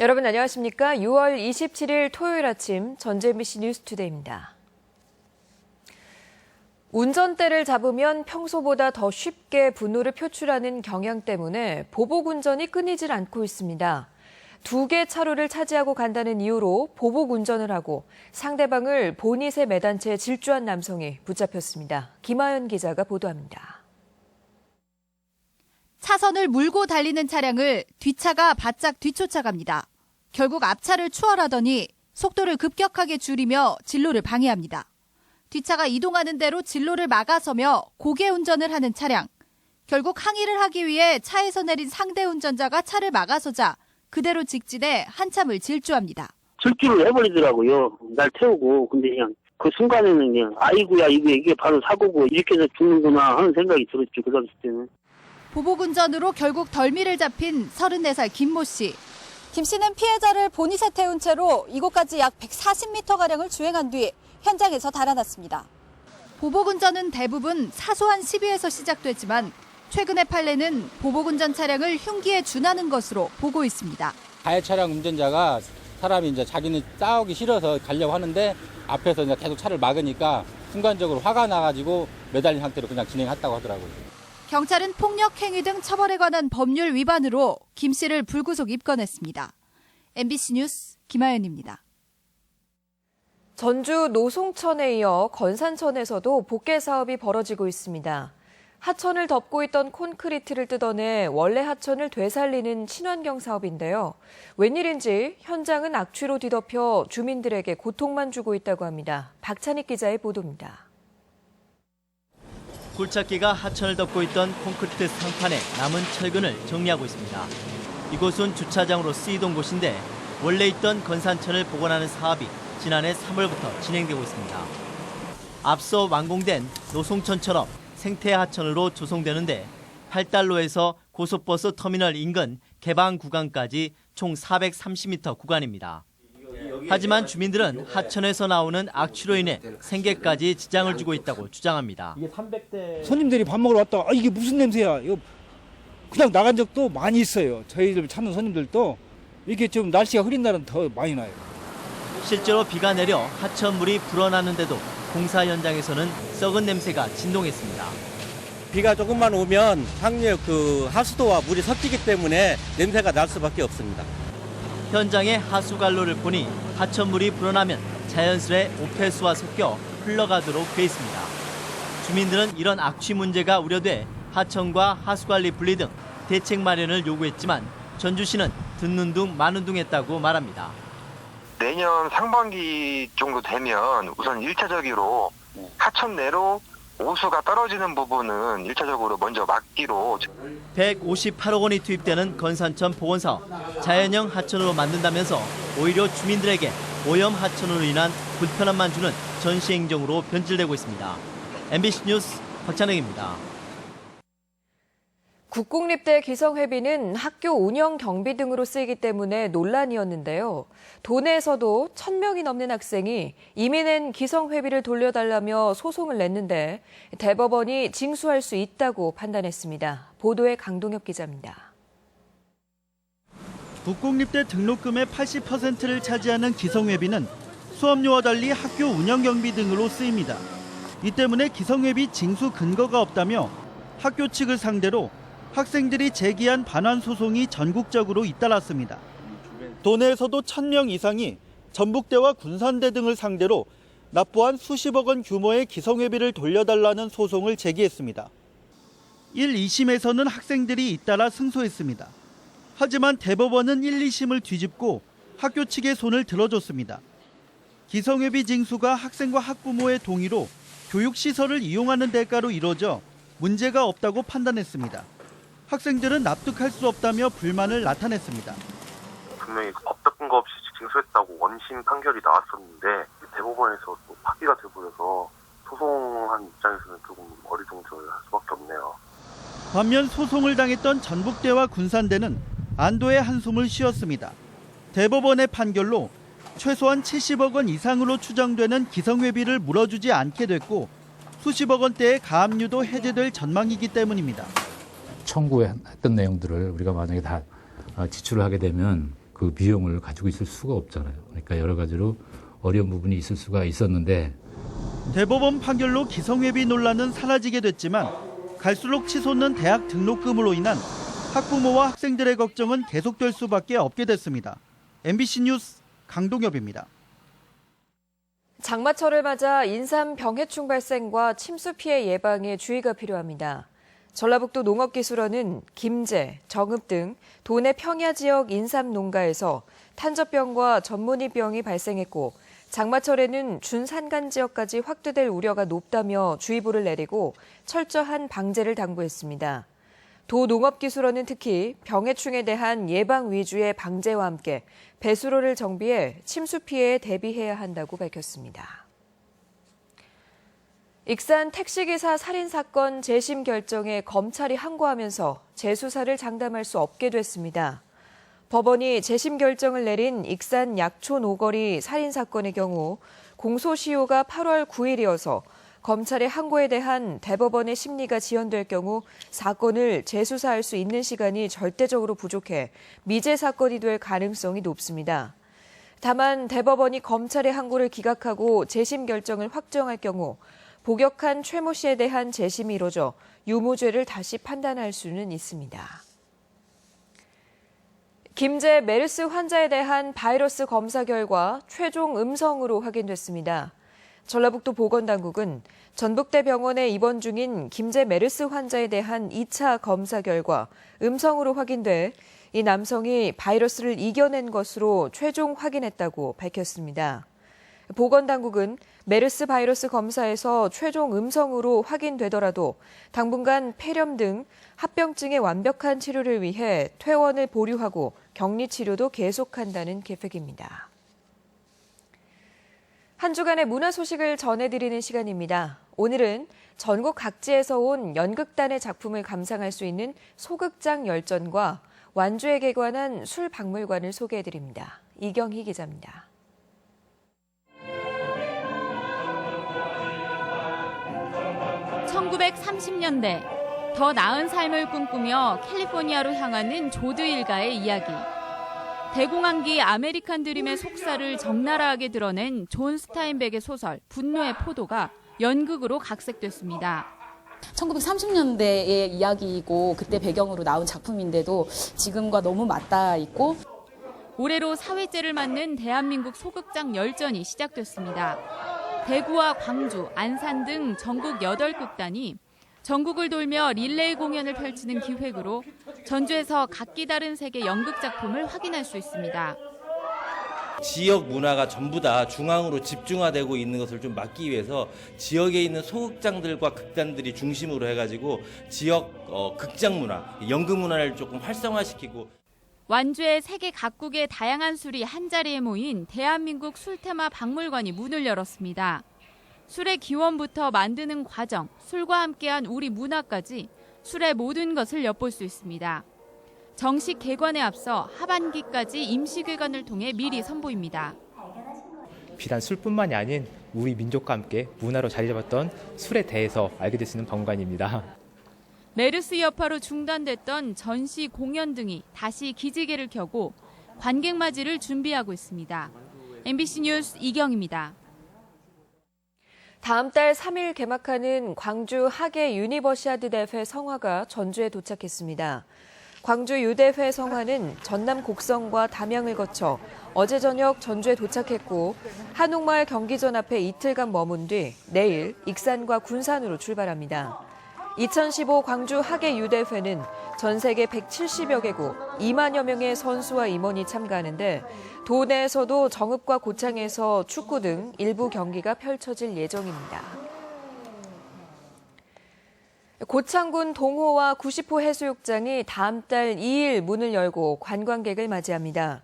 여러분 안녕하십니까? 6월 27일 토요일 아침 전재미씨 뉴스투데이입니다. 운전대를 잡으면 평소보다 더 쉽게 분노를 표출하는 경향 때문에 보복운전이 끊이질 않고 있습니다. 2개 차로를 차지하고 간다는 이유로 보복운전을 하고 상대방을 보닛에 매단 채 질주한 남성이 붙잡혔습니다. 김하연 기자가 보도합니다. 차선을 물고 달리는 차량을 뒷차가 바짝 뒤쫓아갑니다. 결국 앞차를 추월하더니 속도를 급격하게 줄이며 진로를 방해합니다. 뒷차가 이동하는 대로 진로를 막아서며 고개 운전을 하는 차량. 결국 항의를 하기 위해 차에서 내린 상대 운전자가 차를 막아서자 그대로 직진해 한참을 질주합니다. 질주를 해버리더라고요. 날 태우고. 근데 그냥 그 순간에는 그냥 아이고야 이게 바로 사고고 이렇게 해서 죽는구나 하는 생각이 들었죠. 그 당시 때는. 보복운전으로 결국 덜미를 잡힌 34살 김모 씨. 김 씨는 피해자를 보닛에 태운 채로 이곳까지 약 140m가량을 주행한 뒤 현장에서 달아났습니다. 보복운전은 대부분 사소한 시비에서 시작됐지만 최근의 판례는 보복운전 차량을 흉기에 준하는 것으로 보고 있습니다. 가해 차량 운전자가 사람이 이제 자기는 싸우기 싫어서 가려고 하는데 앞에서 이제 계속 차를 막으니까 순간적으로 화가 나가지고 매달린 상태로 그냥 진행했다고 하더라고요. 경찰은 폭력행위 등 처벌에 관한 법률 위반으로 김 씨를 불구속 입건했습니다. MBC 뉴스 김하연입니다. 전주 노송천에 이어 건산천에서도 복개 사업이 벌어지고 있습니다. 하천을 덮고 있던 콘크리트를 뜯어내 원래 하천을 되살리는 친환경 사업인데요. 웬일인지 현장은 악취로 뒤덮여 주민들에게 고통만 주고 있다고 합니다. 박찬익 기자의 보도입니다. 굴착기가 하천을 덮고 있던 콘크리트 상판에 남은 철근을 정리하고 있습니다. 이곳은 주차장으로 쓰이던 곳인데 원래 있던 건산천을 복원하는 사업이 지난해 3월부터 진행되고 있습니다. 앞서 완공된 노송천처럼 생태 하천으로 조성되는데 8달로에서 고속버스 터미널 인근 개방 구간까지 총 430m 구간입니다. 하지만 주민들은 하천에서 나오는 악취로 인해 생계까지 지장을 주고 있다고 주장합니다. 손님들이 밥 먹으러 왔다. 이게 무슨 냄새야? 이거 그냥 나간 적도 많이 있어요. 저희들 찾는 손님들도 이게 좀 날씨가 흐린 날은 더 많이 나요. 실제로 비가 내려 하천물이 불어나는데도 공사 현장에서는 썩은 냄새가 진동했습니다. 비가 조금만 오면 항력 하수도와 물이 섞이기 때문에 냄새가 날 수밖에 없습니다. 현장의 하수관로를 보니 하천물이 불어나면 자연스레 오폐수와 섞여 흘러가도록 돼 있습니다. 주민들은 이런 악취 문제가 우려돼 하천과 하수관리 분리 등 대책 마련을 요구했지만 전주시는 듣는 둥 마는 둥 했다고 말합니다. 내년 상반기 정도 되면 우선 1차적으로 하천 내로 오수가 떨어지는 부분은 1차적으로 먼저 막기로 158억 원이 투입되는 건산천 복원사업, 자연형 하천으로 만든다면서 오히려 주민들에게 오염 하천으로 인한 불편함만 주는 전시행정으로 변질되고 있습니다. MBC 뉴스 박찬혁입니다. 국공립대 기성회비는 학교 운영 경비 등으로 쓰이기 때문에 논란이었는데요. 도내에서도 1,000명이 넘는 학생이 이미 낸 기성회비를 돌려달라며 소송을 냈는데 대법원이 징수할 수 있다고 판단했습니다. 보도에 강동엽 기자입니다. 국공립대 등록금의 80%를 차지하는 기성회비는 수업료와 달리 학교 운영 경비 등으로 쓰입니다. 이 때문에 기성회비 징수 근거가 없다며 학교 측을 상대로 학생들이 제기한 반환 소송이 전국적으로 잇따랐습니다. 도내에서도 1,000명 이상이 전북대와 군산대 등을 상대로 납부한 수십억 원 규모의 기성회비를 돌려달라는 소송을 제기했습니다. 1, 2심에서는 학생들이 잇따라 승소했습니다. 하지만 대법원은 1, 2심을 뒤집고 학교 측의 손을 들어줬습니다. 기성회비 징수가 학생과 학부모의 동의로 교육시설을 이용하는 대가로 이뤄져 문제가 없다고 판단했습니다. 학생들은 납득할 수 없다며 불만을 나타냈습니다. 분명히 법적 근거 없이 징수했다고 원심 판결이 나왔었는데 대법원에서 또 파기가 돼버려서 소송한 입장에서는 조금 어리둥절할 수밖에 없네요. 반면 소송을 당했던 전북대와 군산대는 안도의 한숨을 쉬었습니다. 대법원의 판결로 최소한 70억 원 이상으로 추정되는 기성회비를 물어주지 않게 됐고 수십억 원대의 가압류도 해제될 전망이기 때문입니다. 청구했던 내용들을 우리가 만약에 다 지출을 하게 되면 그 비용을 가지고 있을 수가 없잖아요. 그러니까 여러 가지로 어려운 부분이 있을 수가 있었는데 대법원 판결로 기성회비 논란은 사라지게 됐지만 갈수록 치솟는 대학 등록금으로 인한 학부모와 학생들의 걱정은 계속될 수밖에 없게 됐습니다. MBC 뉴스 강동엽입니다. 장마철을 맞아 인삼 병해충 발생과 침수 피해 예방에 주의가 필요합니다. 전라북도 농업기술원은 김제, 정읍 등 도내 평야 지역 인삼 농가에서 탄저병과 전무니병이 발생했고 장마철에는 준산간 지역까지 확대될 우려가 높다며 주의보를 내리고 철저한 방제를 당부했습니다. 도 농업기술원은 특히 병해충에 대한 예방 위주의 방제와 함께 배수로를 정비해 침수 피해에 대비해야 한다고 밝혔습니다. 익산 택시기사 살인사건 재심 결정에 검찰이 항고하면서 재수사를 장담할 수 없게 됐습니다. 법원이 재심 결정을 내린 익산 약촌 오거리 살인사건의 경우 공소시효가 8월 9일이어서 검찰의 항고에 대한 대법원의 심리가 지연될 경우 사건을 재수사할 수 있는 시간이 절대적으로 부족해 미제 사건이 될 가능성이 높습니다. 다만 대법원이 검찰의 항고를 기각하고 재심 결정을 확정할 경우 복역한 최모 씨에 대한 재심이 이뤄져 유무죄를 다시 판단할 수는 있습니다. 김제 메르스 환자에 대한 바이러스 검사 결과 최종 음성으로 확인됐습니다. 전라북도 보건당국은 전북대 병원에 입원 중인 김제 메르스 환자에 대한 2차 검사 결과 음성으로 확인돼 이 남성이 바이러스를 이겨낸 것으로 최종 확인했다고 밝혔습니다. 보건당국은 메르스 바이러스 검사에서 최종 음성으로 확인되더라도 당분간 폐렴 등 합병증의 완벽한 치료를 위해 퇴원을 보류하고 격리 치료도 계속한다는 계획입니다. 한 주간의 문화 소식을 전해드리는 시간입니다. 오늘은 전국 각지에서 온 연극단의 작품을 감상할 수 있는 소극장 열전과 완주에 개관한 술박물관을 소개해드립니다. 이경희 기자입니다. (1930년대) 더 나은 삶을 꿈꾸며 캘리포니아로 향하는 조드 일가의 이야기. 대공황기 아메리칸 드림의 속살을 적나라하게 드러낸 존 스타인백의 소설 분노의 포도가 연극으로 각색됐습니다. 1930년대의 이야기이고 그때 배경으로 나온 작품인데도 지금과 너무 맞닿아 있고 올해로 4회째를 맞는 대한민국 소극장 열전이 시작됐습니다. 대구와 광주, 안산 등 전국 8극단이 전국을 돌며 릴레이 공연을 펼치는 기획으로 전주에서 각기 다른 세계 연극 작품을 확인할 수 있습니다. 지역 문화가 전부 다 중앙으로 집중화되고 있는 것을 좀 막기 위해서 지역에 있는 소극장들과 극단들이 중심으로 해가지고 지역 극장 문화, 연극 문화를 조금 활성화시키고 완주의 세계 각국의 다양한 술이 한자리에 모인 대한민국 술테마 박물관이 문을 열었습니다. 술의 기원부터 만드는 과정, 술과 함께한 우리 문화까지 술의 모든 것을 엿볼 수 있습니다. 정식 개관에 앞서 하반기까지 임시 개관을 통해 미리 선보입니다. 비단 술뿐만이 아닌 우리 민족과 함께 문화로 자리 잡았던 술에 대해서 알게 될 수 있는 박물관입니다. 메르스 여파로 중단됐던 전시 공연 등이 다시 기지개를 켜고 관객 맞이를 준비하고 있습니다. MBC 뉴스 이경입니다. 다음 달 3일 개막하는 광주 하계 유니버시아드 대회 성화가 전주에 도착했습니다. 광주 유대회 성화는 전남 곡성과 담양을 거쳐 어제 저녁 전주에 도착했고 한옥마을 경기전 앞에 이틀간 머문 뒤 내일 익산과 군산으로 출발합니다. 2015 광주 하계 유대회는 전 세계 170여 개국 2만여 명의 선수와 임원이 참가하는데 도내에서도 정읍과 고창에서 축구 등 일부 경기가 펼쳐질 예정입니다. 고창군 동호와 90호 해수욕장이 다음 달 2일 문을 열고 관광객을 맞이합니다.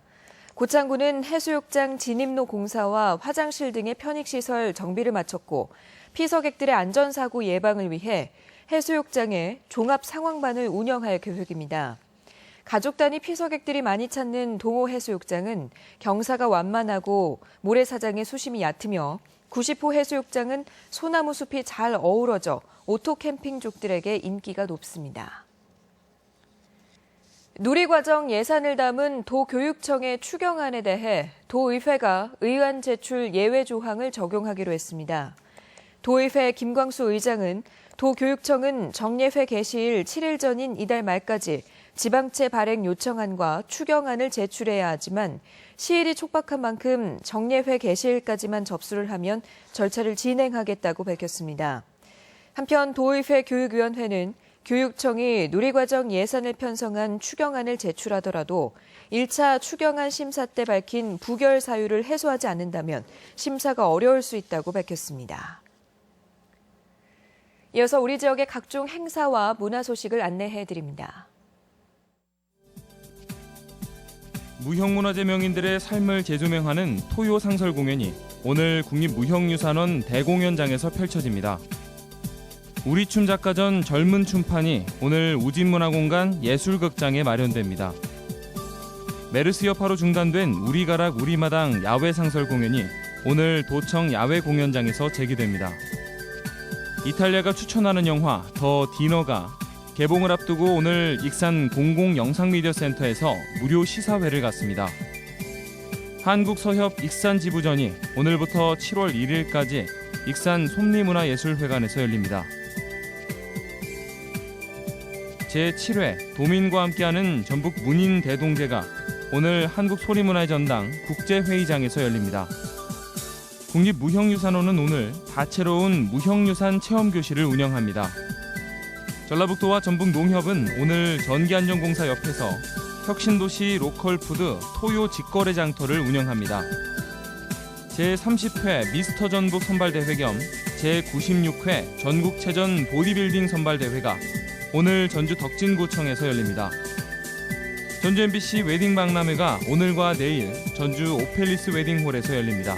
고창군은 해수욕장 진입로 공사와 화장실 등의 편익시설 정비를 마쳤고 피서객들의 안전사고 예방을 위해 해수욕장에 종합상황반을 운영할 계획입니다. 가족 단위 피서객들이 많이 찾는 동호 해수욕장은 경사가 완만하고 모래사장의 수심이 얕으며 90호 해수욕장은 소나무 숲이 잘 어우러져 오토 캠핑족들에게 인기가 높습니다. 누리과정 예산을 담은 도교육청의 추경안에 대해 도의회가 의안 제출 예외 조항을 적용하기로 했습니다. 도의회 김광수 의장은 도교육청은 정례회 개시일 7일 전인 이달 말까지 지방채 발행 요청안과 추경안을 제출해야 하지만 시일이 촉박한 만큼 정례회 개시일까지만 접수를 하면 절차를 진행하겠다고 밝혔습니다. 한편 도의회 교육위원회는 교육청이 누리과정 예산을 편성한 추경안을 제출하더라도 1차 추경안 심사 때 밝힌 부결 사유를 해소하지 않는다면 심사가 어려울 수 있다고 밝혔습니다. 이어서 우리 지역의 각종 행사와 문화 소식을 안내해드립니다. 무형문화재 명인들의 삶을 재조명하는 토요 상설 공연이 오늘 국립무형유산원 대공연장에서 펼쳐집니다. 우리춤 작가전 젊은 춤판이 오늘 우진문화공간 예술극장에 마련됩니다. 메르스 여파로 중단된 우리가락 우리마당 야외 상설 공연이 오늘 도청 야외 공연장에서 재개됩니다. 이탈리아가 추천하는 영화 더 디너가 개봉을 앞두고 오늘 익산 공공영상미디어센터에서 무료 시사회를 갖습니다. 한국서협 익산지부전이 오늘부터 7월 1일까지 익산 솜리문화예술회관에서 열립니다. 제7회 도민과 함께하는 전북 문인대동제가 오늘 한국소리문화의 전당 국제회의장에서 열립니다. 국립무형유산원은 오늘 다채로운 무형유산 체험교실을 운영합니다. 전라북도와 전북농협은 오늘 전기안전공사 옆에서 혁신도시 로컬푸드 토요 직거래 장터를 운영합니다. 제30회 미스터 전북 선발대회 겸 제96회 전국체전 보디빌딩 선발대회가 오늘 전주 덕진구청에서 열립니다. 전주 MBC 웨딩 박람회가 오늘과 내일 전주 오펠리스 웨딩홀에서 열립니다.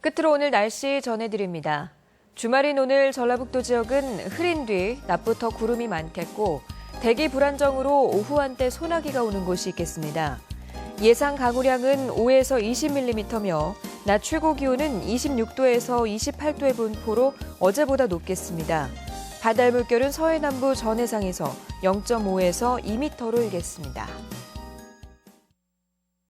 끝으로 오늘 날씨 전해드립니다. 주말인 오늘 전라북도 지역은 흐린 뒤 낮부터 구름이 많겠고 대기 불안정으로 오후 한때 소나기가 오는 곳이 있겠습니다. 예상 강우량은 5에서 20mm며 낮 최고 기온은 26도에서 28도의 분포로 어제보다 높겠습니다. 바다 물결은 서해남부 전해상에서 0.5에서 2m로 일겠습니다.